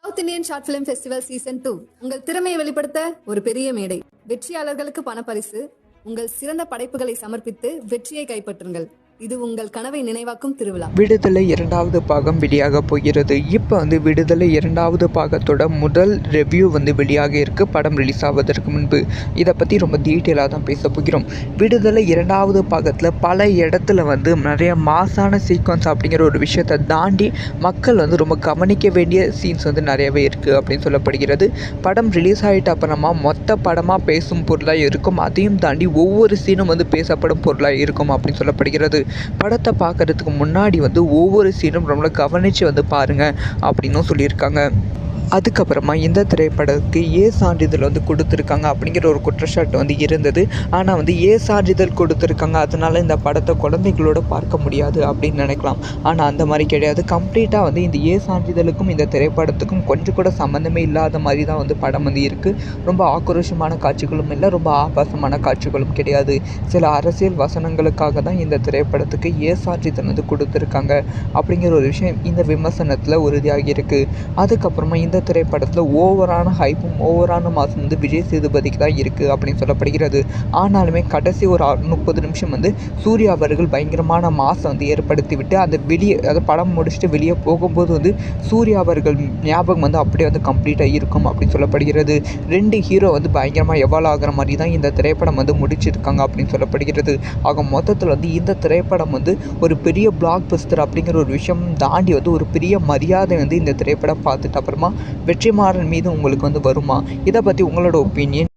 South Indian short film festival season 2 உங்கள் திறமையை வெளிப்படுத்த ஒரு பெரிய மேடை. வெற்றியாளர்களுக்கு பணப்பரிசு. உங்கள் சிறந்த படைப்புகளை சமர்ப்பித்து வெற்றியை கைப்பற்றுங்கள். இது உங்கள் கனவை நினைவாக்கும் திருவிழா. விடுதலை 2வது பாகம் வெளியாக போகிறது. இப்போ விடுதலை 2வது பாகத்தோட முதல் ரிவ்யூ வெளியாக இருக்கு. படம் ரிலீஸ் ஆவதற்கு முன்பு இதை பற்றி ரொம்ப டீட்டெயிலாக தான் பேச போகிறோம். விடுதலை 2வது பாகத்தில் பல இடத்துல நிறைய மாசான சீக்வன்ஸ் அப்படிங்கிற ஒரு விஷயத்தை தாண்டி மக்கள் ரொம்ப கவனிக்க வேண்டிய சீன்ஸ் நிறையவே இருக்குது அப்படின்னு சொல்லப்படுகிறது. படம் ரிலீஸ் ஆகிட்ட அப்புறமா மொத்த படமாக பேசும் பொருளாக இருக்கும். அதையும் தாண்டி ஒவ்வொரு சீனும் பேசப்படும் பொருளாக இருக்கும் அப்படின்னு சொல்லப்படுகிறது. படத்தை பார்க்கறதுக்கு முன்னாடி ஒவ்வொரு சீனும் ரொம்ப கவனித்து பாருங்கள் அப்படின்னும் சொல்லியிருக்காங்க. அதுக்கப்புறமா இந்த திரைப்படத்துக்கு ஏ சான்றிதழ் கொடுத்துருக்காங்க அப்படிங்கிற ஒரு குற்றச்சாட்டு இருந்தது. ஆனால் ஏ சான்றிதழ் கொடுத்துருக்காங்க, அதனால் இந்த படத்தை குழந்தைகளோட பார்க்க முடியாது அப்படின்னு நினைக்கலாம். ஆனால் அந்த மாதிரி கிடையாது. கம்ப்ளீட்டாக இந்த ஏ சான்றிதழுக்கும் இந்த திரைப்படத்துக்கும் கொஞ்சம் கூட சம்மந்தமே இல்லாத மாதிரி தான் படம் இருக்குது. ரொம்ப ஆக்ரோஷமான காட்சிகளும் இல்லை, ரொம்ப ஆபாசமான காட்சிகளும் கிடையாது. சில அரசியல் வசனங்களுக்காக தான் இந்த திரைப்படத்துக்கு ஏ சான்றிதழ் கொடுத்துருக்காங்க அப்படிங்கிற ஒரு விஷயம் இந்த விமர்சனத்தில் உறுதியாகி இருக்குது. அதுக்கப்புறமா இந்த திரைப்படத்தில் ஓவரான ஹைப்பும் ஓவரான மாசம் விஜய் சேதுபதிக்கு தான் இருக்குது அப்படின்னு சொல்லப்படுகிறது. ஆனாலுமே கடைசி ஒரு 30 நிமிஷம் சூர்யா அவர்கள் பயங்கரமான மாசம் ஏற்படுத்தி விட்டு அந்த படம் முடிச்சுட்டு வெளியே போகும்போது சூர்யா அவர்கள் ஞாபகம் அப்படியே கம்ப்ளீட்டாக இருக்கும் அப்படின்னு சொல்லப்படுகிறது. 2 ஹீரோ பயங்கரமாக எவால்வ் ஆகிற மாதிரி தான் இந்த திரைப்படம் முடிச்சிருக்காங்க அப்படின்னு சொல்லப்படுகிறது. ஆக மொத்தத்தில் இந்த திரைப்படம் ஒரு பெரிய பிளாக் பஸ்டர் அப்படிங்கிற ஒரு விஷயம் தாண்டி ஒரு பெரிய மரியாதை இந்த திரைப்படம் பார்த்துட்டு அப்புறமா வெற்றிமாறன் மீது உங்களுக்கு வருமா? இதை பற்றி உங்களோட ஒப்பீனியன்